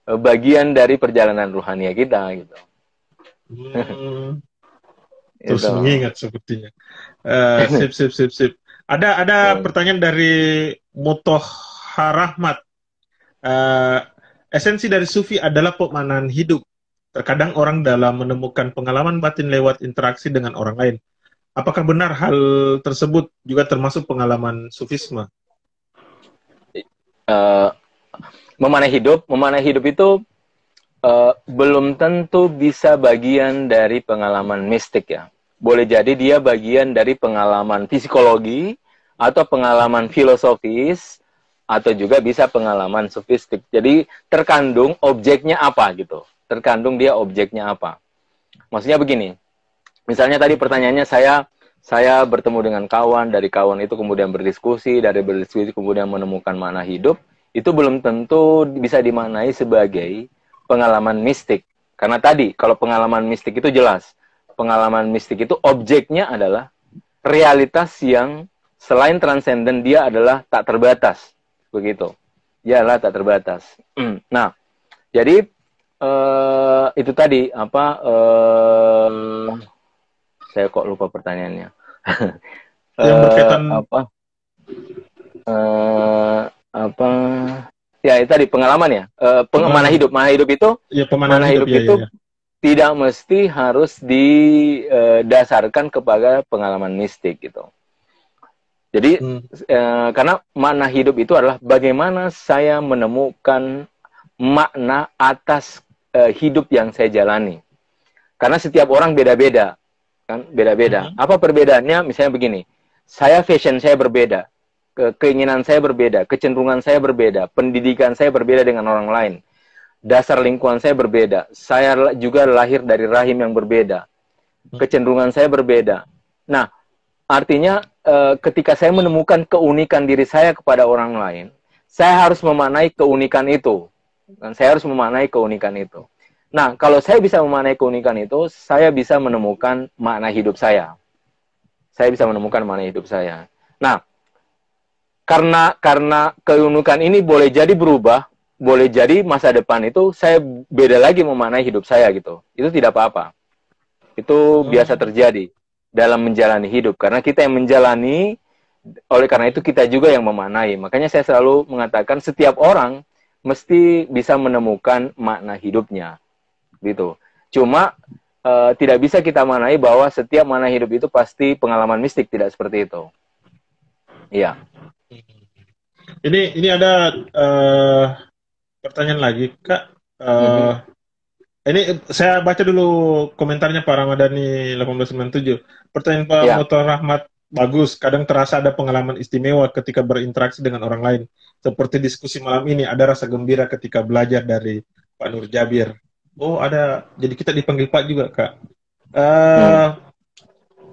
bagian dari perjalanan rohania kita gitu. Terus mengingat sepertinya. Sip. Ada pertanyaan dari Mutoh Rahmat. Esensi dari sufi adalah pemaknaan hidup. Terkadang orang dalam menemukan pengalaman batin lewat interaksi dengan orang lain. Apakah benar hal tersebut juga termasuk pengalaman sufisme? Memanai hidup itu belum tentu bisa bagian dari pengalaman mistik ya. Boleh jadi dia bagian dari pengalaman psikologi atau pengalaman filosofis atau juga bisa pengalaman sufistik. Jadi terkandung objeknya apa gitu. Terkandung dia objeknya apa. Maksudnya begini. Misalnya tadi pertanyaannya saya bertemu dengan kawan, dari kawan itu kemudian berdiskusi, dari berdiskusi kemudian menemukan makna hidup, itu belum tentu bisa dimaknai sebagai pengalaman mistik. Karena tadi, kalau pengalaman mistik itu jelas. Pengalaman mistik itu objeknya adalah realitas yang selain transenden, dia adalah tak terbatas. Begitu. Dialah tak terbatas. Nah, jadi itu tadi, saya kok lupa pertanyaannya. Yang berkaitan ya itu tadi pengalaman ya, mana hidup itu ya, mana hidup itu tidak mesti harus didasarkan kepada pengalaman mistik gitu. Jadi karena makna hidup itu adalah bagaimana saya menemukan makna atas hidup yang saya jalani. Karena setiap orang beda-beda, kan beda-beda. Apa perbedaannya? Misalnya begini, fashion saya berbeda. Keinginan saya berbeda, kecenderungan saya berbeda, pendidikan saya berbeda dengan orang lain, dasar lingkungan saya berbeda, saya juga lahir dari rahim yang berbeda, kecenderungan saya berbeda. Nah, artinya ketika saya menemukan keunikan diri saya kepada orang lain, saya harus memaknai keunikan itu. Dan saya harus memaknai keunikan itu. Nah, kalau saya bisa memaknai keunikan itu, saya bisa menemukan makna hidup saya. Saya bisa menemukan makna hidup saya. Nah, karena keunikan ini boleh jadi berubah, boleh jadi masa depan itu saya beda lagi memaknai hidup saya gitu. Itu tidak apa-apa. Itu biasa terjadi dalam menjalani hidup. Karena kita yang menjalani, oleh karena itu kita juga yang memaknai. Makanya saya selalu mengatakan setiap orang mesti bisa menemukan makna hidupnya. Gitu. Cuma tidak bisa kita maknai bahwa setiap makna hidup itu pasti pengalaman mistik. Tidak seperti itu. Iya. Ini ada pertanyaan lagi, Kak. Ini saya baca dulu komentarnya Pak Ramadhani 1897. Pertanyaan Pak Mutoh Rahmat, bagus. Kadang terasa ada pengalaman istimewa ketika berinteraksi dengan orang lain. Seperti diskusi malam ini, ada rasa gembira ketika belajar dari Pak Nur Jabir. Oh, ada. Jadi kita dipanggil Pak juga, Kak.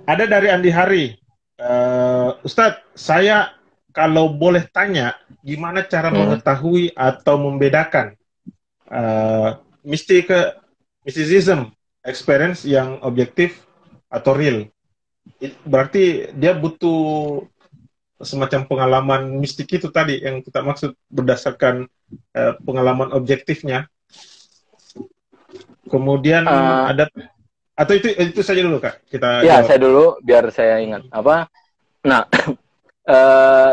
Ada dari Andi Hari. Ustadz, saya kalau boleh tanya, gimana cara mengetahui atau membedakan mysticism, experience yang objektif atau real? Berarti dia butuh semacam pengalaman mistik itu tadi yang kita maksud berdasarkan pengalaman objektifnya. Kemudian ada atau itu saja dulu Kak kita ya jawab. saya dulu biar saya ingat apa. Nah,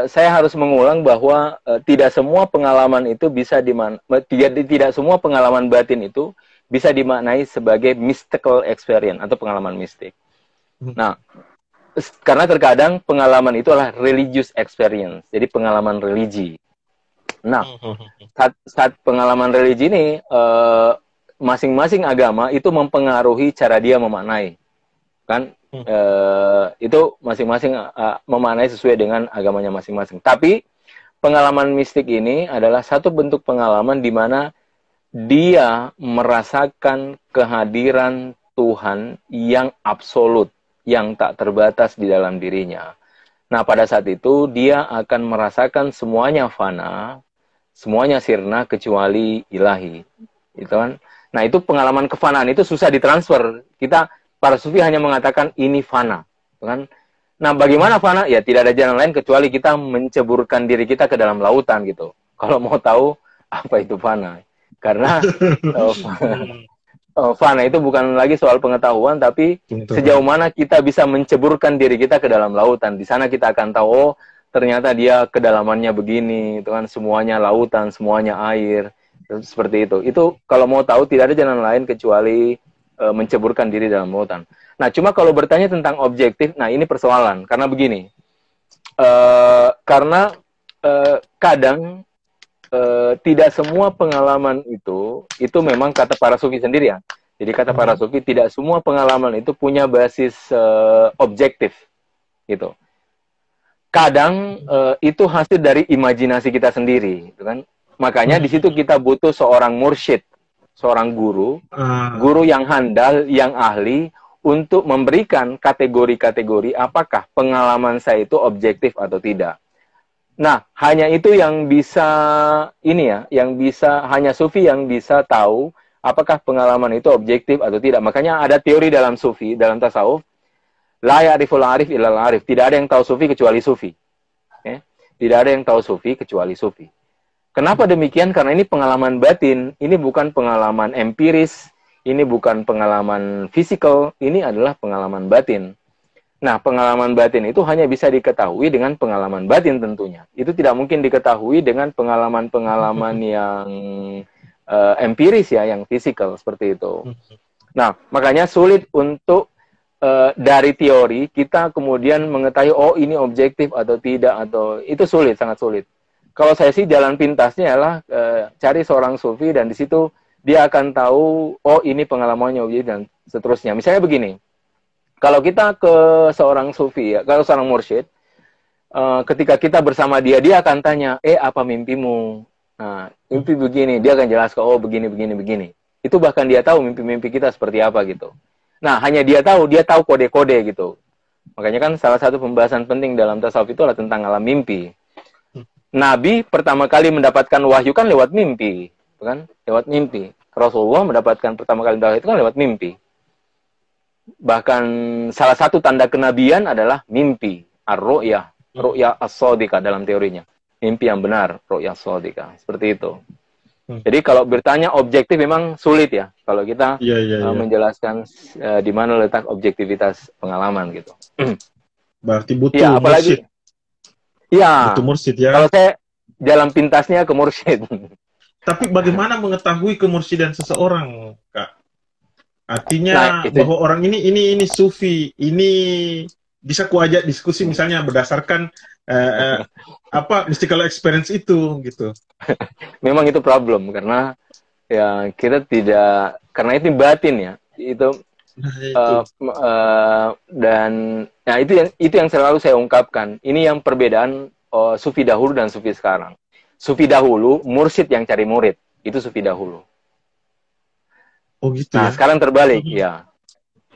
saya harus mengulang bahwa tidak semua pengalaman itu bisa tidak semua pengalaman batin itu bisa dimaknai sebagai mystical experience atau pengalaman mistik. Nah, karena terkadang pengalaman itu adalah religious experience, jadi pengalaman religi. Nah, saat pengalaman religi ini masing-masing agama itu mempengaruhi cara dia memaknai, kan? Itu masing-masing memaknai sesuai dengan agamanya masing-masing. Tapi pengalaman mistik ini adalah satu bentuk pengalaman di mana dia merasakan kehadiran Tuhan yang absolut, yang tak terbatas di dalam dirinya. Nah, pada saat itu dia akan merasakan semuanya fana, semuanya sirna kecuali ilahi. Gitu kan? Nah, itu pengalaman kefanaan itu susah ditransfer. Para sufi hanya mengatakan ini fana, kan? Nah, bagaimana fana? Ya tidak ada jalan lain kecuali kita menceburkan diri kita ke dalam lautan gitu. Kalau mau tahu apa itu fana, karena fana itu bukan lagi soal pengetahuan, tapi sejauh mana kita bisa menceburkan diri kita ke dalam lautan. Di sana kita akan tahu, oh ternyata dia kedalamannya begini, itu kan semuanya lautan, semuanya air, seperti itu. Itu kalau mau tahu tidak ada jalan lain kecuali menceburkan diri dalam lautan. Nah, cuma kalau bertanya tentang objektif, nah ini persoalan. Karena begini, kadang tidak semua pengalaman itu memang kata para sufi sendiri ya. Jadi kata para sufi, tidak semua pengalaman itu punya basis objektif, gitu. Kadang itu hasil dari imajinasi kita sendiri, gitu kan? Makanya di situ kita butuh seorang mursyid, seorang guru yang handal, yang ahli untuk memberikan kategori-kategori apakah pengalaman saya itu objektif atau tidak. Nah, hanya itu yang bisa hanya sufi yang bisa tahu apakah pengalaman itu objektif atau tidak. Makanya ada teori dalam sufi, dalam tasawuf, la ya'riful arif illal arif. Tidak ada yang tahu sufi kecuali sufi. Tidak ada yang tahu sufi kecuali sufi. Kenapa demikian? Karena ini pengalaman batin, ini bukan pengalaman empiris, ini bukan pengalaman fisikal, ini adalah pengalaman batin. Nah, pengalaman batin itu hanya bisa diketahui dengan pengalaman batin tentunya. Itu tidak mungkin diketahui dengan pengalaman-pengalaman yang empiris ya, yang fisikal seperti itu. Nah, makanya sulit untuk dari teori kita kemudian mengetahui oh ini objektif atau tidak, atau itu sulit, sangat sulit. Kalau saya sih jalan pintasnya adalah cari seorang sufi dan di situ dia akan tahu oh ini pengalamannya objektif dan seterusnya. Misalnya begini, kalau kita ke seorang sufi ya, kalau seorang mursyid, ketika kita bersama dia, dia akan tanya, apa mimpimu? Nah, mimpi begini, dia akan jelaskan, oh begini, begini, begini. Itu bahkan dia tahu mimpi-mimpi kita seperti apa gitu. Nah, hanya dia tahu kode-kode gitu. Makanya kan salah satu pembahasan penting dalam tasawuf itu adalah tentang alam mimpi. Nabi pertama kali mendapatkan wahyu kan lewat mimpi, kan? Lewat mimpi. Rasulullah mendapatkan pertama kali wahyu itu kan lewat mimpi. Bahkan salah satu tanda kenabian adalah mimpi, ar-ru'yah, ru'yah as-shadiqah dalam teorinya. Mimpi yang benar, ru'yah as-shadiqah. Seperti itu. Jadi kalau bertanya objektif memang sulit ya kalau kita menjelaskan di mana letak objektivitas pengalaman gitu. Berarti butuh ya, apalagi mursyid. Iya. Butuh mursyid ya. Kalau saya jalan pintasnya ke mursyid. Tapi bagaimana mengetahui kemursyidaan seseorang, Kak? Artinya bahwa orang ini sufi, ini bisa kuajak diskusi misalnya berdasarkan mystical experience itu gitu. Memang itu problem karena ya kita tidak, karena itu batin ya. Dan itu yang selalu saya ungkapkan. Ini yang perbedaan sufi dahulu dan sufi sekarang. Sufi dahulu mursyid yang cari murid, itu sufi dahulu. Oh gitu. Nah, sekarang terbalik ya.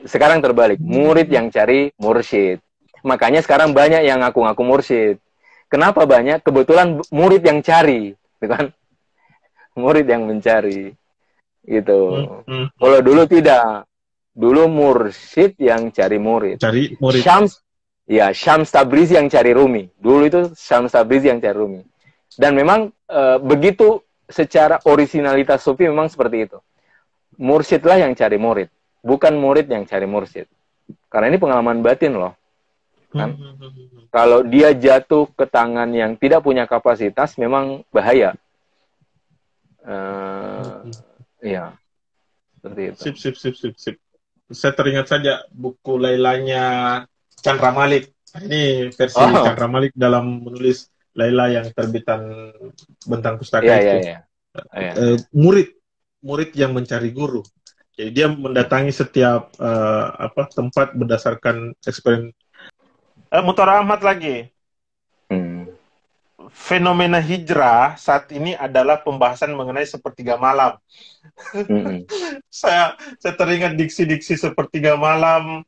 Sekarang terbalik, murid yang cari mursyid. Makanya sekarang banyak yang ngaku-ngaku mursyid. Kenapa banyak? Kebetulan murid yang cari, gitu kan? Murid yang mencari. Gitu. Kalau dulu tidak. Dulu mursyid yang cari murid. Cari murid. Ya, Syams Tabrizi yang cari Rumi. Dulu itu Syams Tabrizi yang cari Rumi. Dan memang begitu secara originalitas Sufi memang seperti itu. Mursyidlah yang cari murid, bukan murid yang cari mursyid. Karena ini pengalaman batin loh. Kan? Kalau dia jatuh ke tangan yang tidak punya kapasitas, memang bahaya. Ya, seperti itu. Sip. Saya teringat saja buku Lailanya Chandra Malik. Ini versi Chandra Malik dalam menulis Laila yang terbitan Bentang Pustaka itu. Murid yang mencari guru. Jadi dia mendatangi setiap tempat berdasarkan eksperimen. Mutara Ahmad lagi. Fenomena hijrah saat ini adalah pembahasan mengenai sepertiga malam. Saya teringat diksi-diksi sepertiga malam,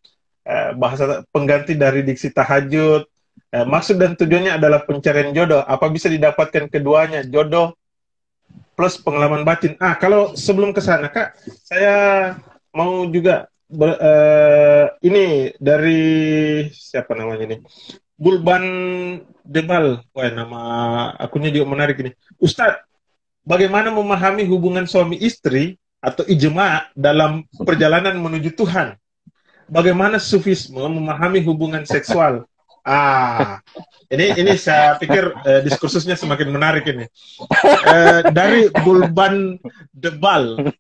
bahasa pengganti dari diksi tahajud. Maksud dan tujuannya adalah pencarian jodoh. Apa bisa didapatkan keduanya? Jodoh plus pengalaman batin. Kalau sebelum ke sana, Kak, saya mau juga ini dari siapa namanya ini? Bulban Debal. Wah, nama akunnya juga menarik ini. Ustadz, bagaimana memahami hubungan suami istri atau ijma dalam perjalanan menuju Tuhan? Bagaimana sufisme memahami hubungan seksual? Ini saya pikir diskursusnya semakin menarik ini. Dari Bulban Debal.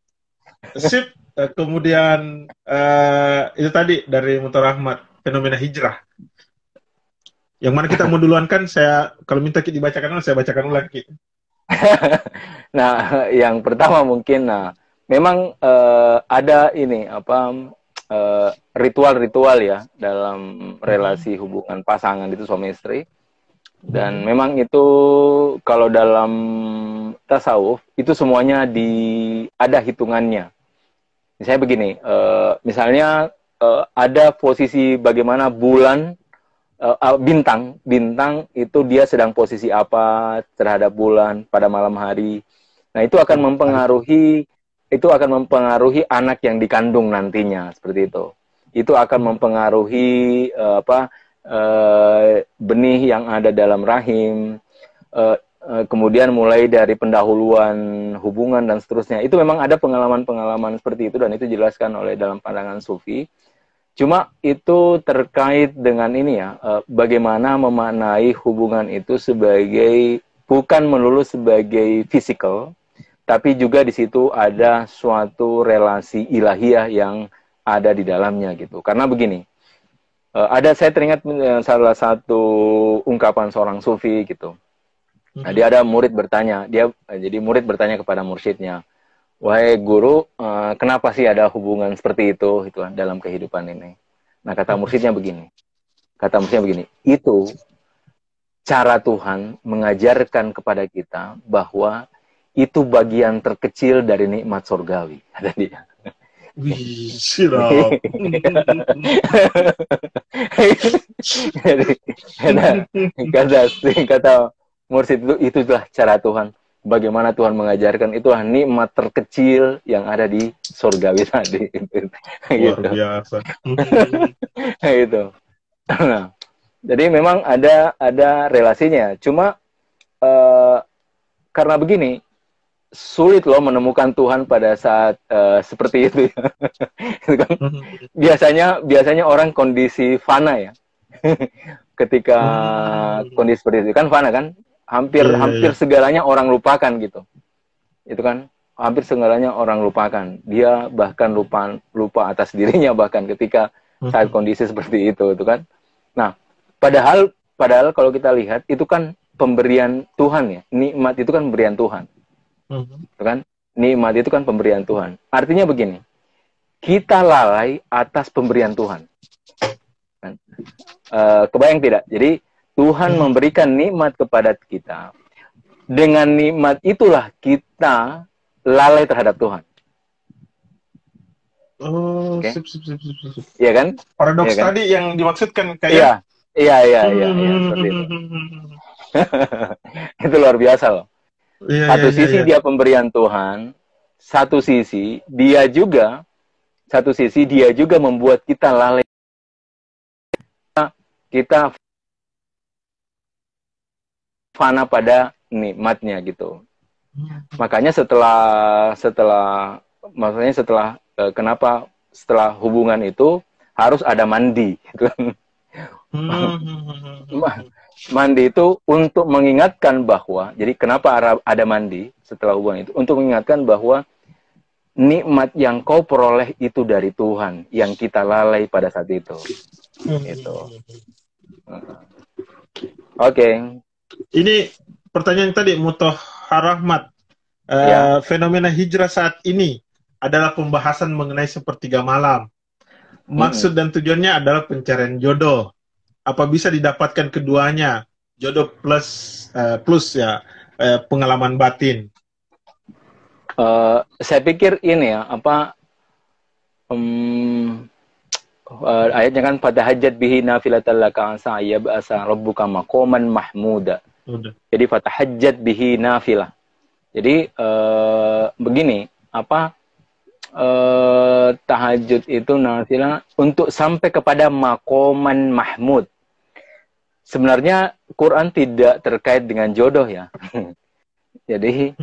Sip, kemudian itu tadi dari Mutar Ahmad, fenomena hijrah. Yang mana kita mau duluan kan? Saya kalau minta dibacakan, saya bacakan ulang. Nah, yang pertama mungkin, memang ada ini ritual-ritual ya dalam relasi hubungan pasangan itu suami istri. Dan memang itu kalau dalam tasawuf itu semuanya ada hitungannya. Misalnya begini, misalnya ada posisi bagaimana bulan, bintang itu dia sedang posisi apa terhadap bulan pada malam hari. Nah, itu akan mempengaruhi anak yang dikandung nantinya, seperti itu. Itu akan mempengaruhi benih yang ada dalam rahim, kemudian mulai dari pendahuluan hubungan dan seterusnya. Itu memang ada pengalaman-pengalaman seperti itu dan itu dijelaskan oleh dalam pandangan Sufi. Cuma itu terkait dengan ini ya, bagaimana memaknai hubungan itu sebagai, bukan melulu sebagai physical, tapi juga di situ ada suatu relasi ilahiyah yang ada di dalamnya gitu. Karena begini, saya teringat salah satu ungkapan seorang sufi gitu. Nah, dia ada murid bertanya, jadi murid bertanya kepada mursyidnya, wahai guru, kenapa sih ada hubungan seperti itu dalam kehidupan ini? Nah, kata mursyidnya begini, itu cara Tuhan mengajarkan kepada kita bahwa itu bagian terkecil dari nikmat surgawi, kata dia. Wih, siap. kata mursyid itulah cara Tuhan. Bagaimana Tuhan mengajarkan, itulah nikmat terkecil yang ada di surgawi tadi. Luar biasa. Gitu. Nah, jadi memang ada relasinya. Cuma karena begini, sulit loh menemukan Tuhan pada saat seperti itu. Biasanya orang kondisi fana ya. Ketika kondisi seperti itu kan fana kan, hampir segalanya orang lupakan gitu. Itu kan hampir segalanya orang lupakan. Dia bahkan lupa atas dirinya bahkan ketika saat kondisi seperti itu kan. Nah, padahal kalau kita lihat itu kan pemberian Tuhan ya. Nikmat itu kan pemberian Tuhan. Kan? Nikmat itu kan pemberian Tuhan. Artinya begini, kita lalai atas pemberian Tuhan. Kan? Kebayang tidak? Jadi Tuhan memberikan nikmat kepada kita. Dengan nikmat itulah kita lalai terhadap Tuhan. Oh, okay? Sip. Iya kan? Paradoks kan? tadi yang dimaksudkan kayak. Iya, seperti itu. Itu luar biasa loh. Satu sisi dia pemberian Tuhan, satu sisi dia juga membuat kita lalai. kita fana pada nikmatnya gitu. Makanya setelah kenapa setelah hubungan itu harus ada mandi gitu. Mandi itu untuk mengingatkan bahwa, jadi kenapa ada mandi setelah hubungan itu? Untuk mengingatkan bahwa nikmat yang kau peroleh itu dari Tuhan, yang kita lalai pada saat itu. Gitu. Oke. Ini pertanyaan tadi, Mutohar Rahmat. Fenomena hijrah saat ini adalah pembahasan mengenai sepertiga malam. Maksud dan tujuannya adalah pencarian jodoh. Apa bisa didapatkan keduanya? Jodoh plus pengalaman batin. Saya pikir ini ya, ayatnya kan pada hajat bihi nafilatan laka asa yab'asa rabbuka maqaman mahmuda. Jadi fatahajjat bihi nafilah. Jadi begini, tahajud itu nafilah untuk sampai kepada maqaman mahmud. Sebenarnya Quran tidak terkait dengan jodoh ya. Jadi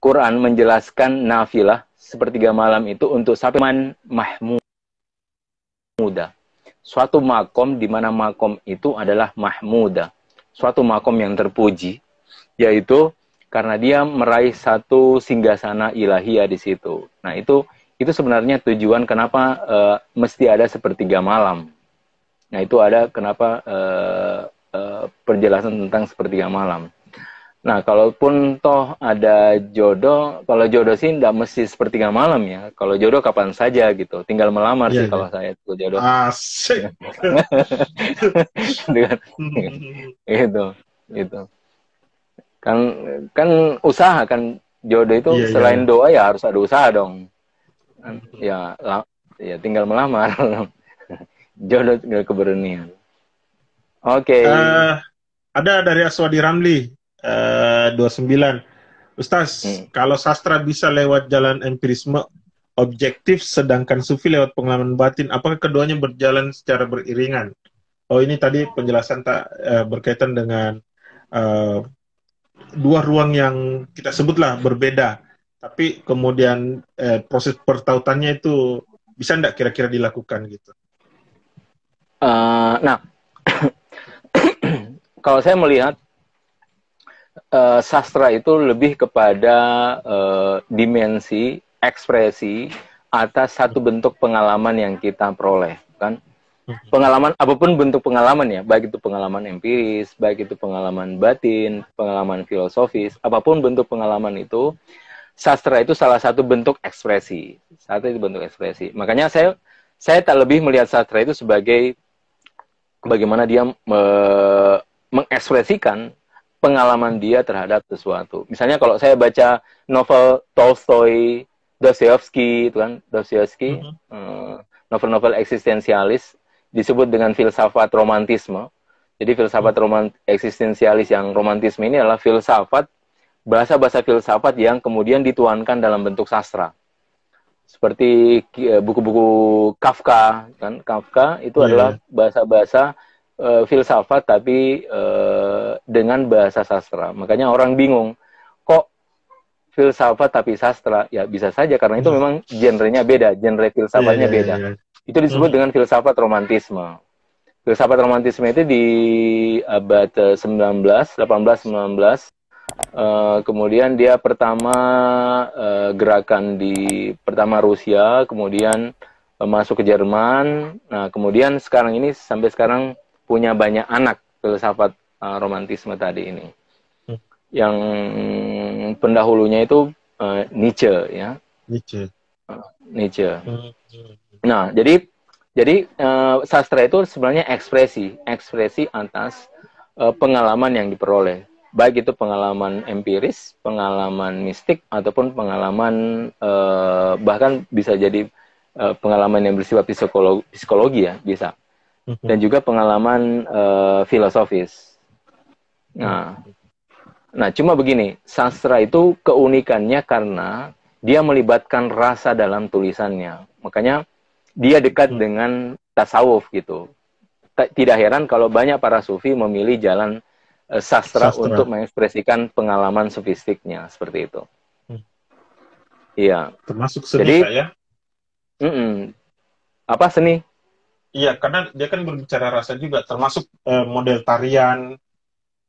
Quran menjelaskan nafilah sepertiga malam itu untuk sampai mahmuda. Suatu makom di mana makom itu adalah mahmuda. Suatu makom yang terpuji, yaitu karena dia meraih satu singgasana ilahiyah di situ. Nah, itu sebenarnya tujuan kenapa mesti ada sepertiga malam. Nah, itu ada kenapa penjelasan tentang sepertiga malam. Nah, kalaupun toh ada jodoh, kalau jodoh sih tidak mesti sepertiga malam ya. Kalau jodoh kapan saja gitu. Tinggal melamar sih kalau saya itu jodoh. Asik. Gitu. Kan usaha kan, jodoh itu selain doa ya harus ada usaha dong. Ya tinggal melamar. Jodoh tinggal keberanian. Oke. Ada dari Aswadi Ramli 29. Ustaz, kalau sastra bisa lewat jalan empirisme objektif, sedangkan sufi lewat pengalaman batin, apakah keduanya berjalan secara beriringan? Oh, ini tadi penjelasan berkaitan dengan dua ruang yang kita sebutlah berbeda, tapi kemudian proses pertautannya itu bisa enggak kira-kira dilakukan gitu? Nah, kalau saya melihat sastra itu lebih kepada dimensi ekspresi atas satu bentuk pengalaman yang kita peroleh, kan? Pengalaman, apapun bentuk pengalaman ya, baik itu pengalaman empiris, baik itu pengalaman batin, pengalaman filosofis, apapun bentuk pengalaman itu, sastra itu salah satu bentuk ekspresi. Satu itu bentuk ekspresi. Makanya saya tak lebih melihat sastra itu sebagai bagaimana dia mengekspresikan pengalaman dia terhadap sesuatu. Misalnya kalau saya baca novel Tolstoy, Dostoyevsky, itu kan, Dostoyevsky, novel-novel eksistensialis, disebut dengan filsafat romantisme. Jadi filsafat eksistensialis yang romantisme ini adalah filsafat, bahasa-bahasa filsafat yang kemudian dituangkan dalam bentuk sastra. Seperti buku-buku Kafka, kan? Kafka itu adalah bahasa-bahasa filsafat tapi dengan bahasa sastra. Makanya orang bingung, kok filsafat tapi sastra? Ya bisa saja karena itu memang genrenya beda, genre filsafatnya beda. Itu disebut dengan filsafat romantisme. Filsafat romantisme itu di abad 19, 18, 19. Kemudian dia pertama gerakan di pertama Rusia, kemudian masuk ke Jerman. Nah, kemudian sekarang ini sampai sekarang punya banyak anak filsafat romantisme tadi ini. Yang pendahulunya itu Nietzsche ya. Nietzsche. Nah, jadi sastra itu sebenarnya ekspresi atas pengalaman yang diperoleh, baik itu pengalaman empiris, pengalaman mistik, ataupun pengalaman bahkan bisa jadi pengalaman yang bersifat psikologi ya, bisa. Dan juga pengalaman filosofis. Nah, cuma begini, sastra itu keunikannya karena dia melibatkan rasa dalam tulisannya. Makanya dia dekat dengan tasawuf gitu. tidak heran kalau banyak para sufi memilih jalan sastra untuk mengekspresikan pengalaman sufistiknya seperti itu. Iya. Termasuk seni. Jadi, ya? Apa seni? Iya, karena dia kan berbicara rasa juga, termasuk model tarian.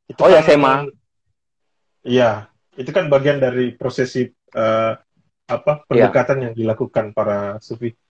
Itu ya, Sema. Iya, itu kan bagian dari prosesi pendekatan yang dilakukan para sufi.